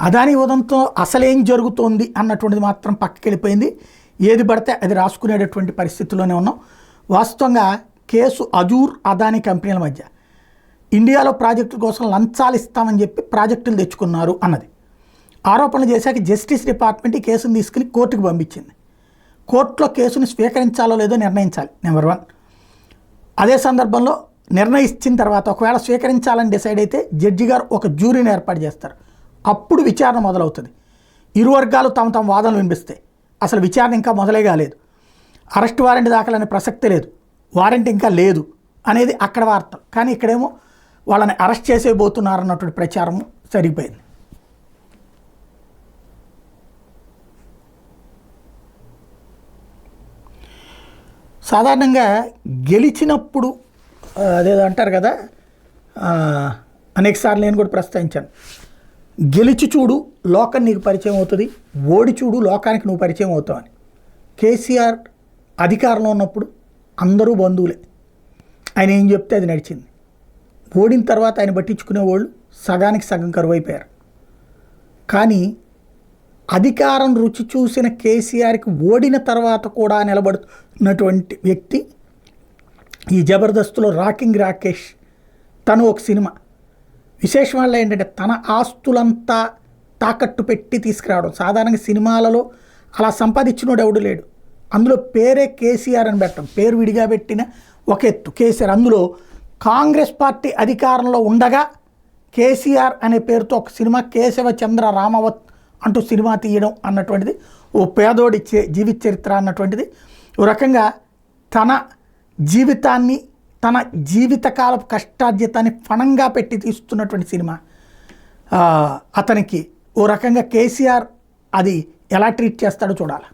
అదానీ ఉదంతో అసలేం జరుగుతోంది అన్నటువంటిది మాత్రం పక్కకి వెళ్ళిపోయింది. ఏది పడితే అది రాసుకునేటటువంటి పరిస్థితుల్లోనే ఉన్నాం. వాస్తవంగా కేసు అజూర్ అదానీ కంపెనీల మధ్య ఇండియాలో ప్రాజెక్టుల కోసం లంచాలు ఇస్తామని చెప్పి ప్రాజెక్టులు తెచ్చుకున్నారు అన్నది ఆరోపణలు చేశాక జస్టిస్ డిపార్ట్మెంట్ ఈ కేసును తీసుకుని కోర్టుకు పంపించింది. కోర్టులో కేసును స్వీకరించాలో లేదో నిర్ణయించాలి నెంబర్ 1. అదే సందర్భంలో నిర్ణయించిన తర్వాత ఒకవేళ స్వీకరించాలని డిసైడ్ అయితే జడ్జి గారు ఒక జ్యూరీని ఏర్పాటు చేస్తారు. అప్పుడు విచారణ మొదలవుతుంది. ఇరు వర్గాలు తమ తమ వాదనలు వినిపిస్తాయి. అసలు విచారణ ఇంకా మొదలే కాలేదు. అరెస్ట్ వారెంట్ దాఖలనే ప్రసక్తే లేదు. వారెంట్ ఇంకా లేదు అనేది అక్కడ వార్త. కానీ ఇక్కడేమో వాళ్ళని అరెస్ట్ చేసేయబోతున్నారు అన్నటువంటి ప్రచారం జరిగిపోయింది. సాధారణంగా గెలిచినప్పుడు అదేదో అంటారు కదా, అనేకసార్లు నేను కూడా ప్రస్తావించాను, గెలిచి చూడు లోకం నీకు పరిచయం అవుతుంది, ఓడి చూడు లోకానికి నువ్వు పరిచయం అవుతావు అని. కేసీఆర్ అధికారంలో ఉన్నప్పుడు అందరూ బంధువులే, ఆయన ఏం చెప్తే అది నడిచింది. ఓడిన తర్వాత ఆయన పట్టించుకునే వాళ్ళు సగానికి సగం కరువు అయిపోయారు. కానీ అధికారం రుచి చూసిన కేసీఆర్కి ఓడిన తర్వాత కూడా నిలబడుతున్నటువంటి వ్యక్తి ఈ జబర్దస్త్లో రాకింగ్ రాకేష్. తను ఒక సినిమా విశేషం వల్ల ఏంటంటే తన ఆస్తులంతా తాకట్టు పెట్టి తీసుకురావడం. సాధారణంగా సినిమాలలో అలా సంపాదించినోడు ఎవడు లేడు. అందులో పేరే కేసీఆర్ అని పెట్టడం, పేరు విడిగా పెట్టిన ఒక ఎత్తు కేసీఆర్. అందులో కాంగ్రెస్ పార్టీ అధికారంలో ఉండగా కేసీఆర్ అనే పేరుతో ఒక సినిమా కేశవ చంద్ర రామవత్ అంటూ సినిమా తీయడం అన్నటువంటిది ఓ పేదోడి జీవిత చరిత్ర అన్నటువంటిది ఓ రకంగా తన జీవితాన్ని తన జీవితకాలపు కష్టార్జితాన్ని ఫణంగా పెట్టి తీస్తున్నటువంటి సినిమా. అతనికి ఓ రకంగా కేసీఆర్ అది ఎలా ట్రీట్ చేస్తాడో చూడాలి.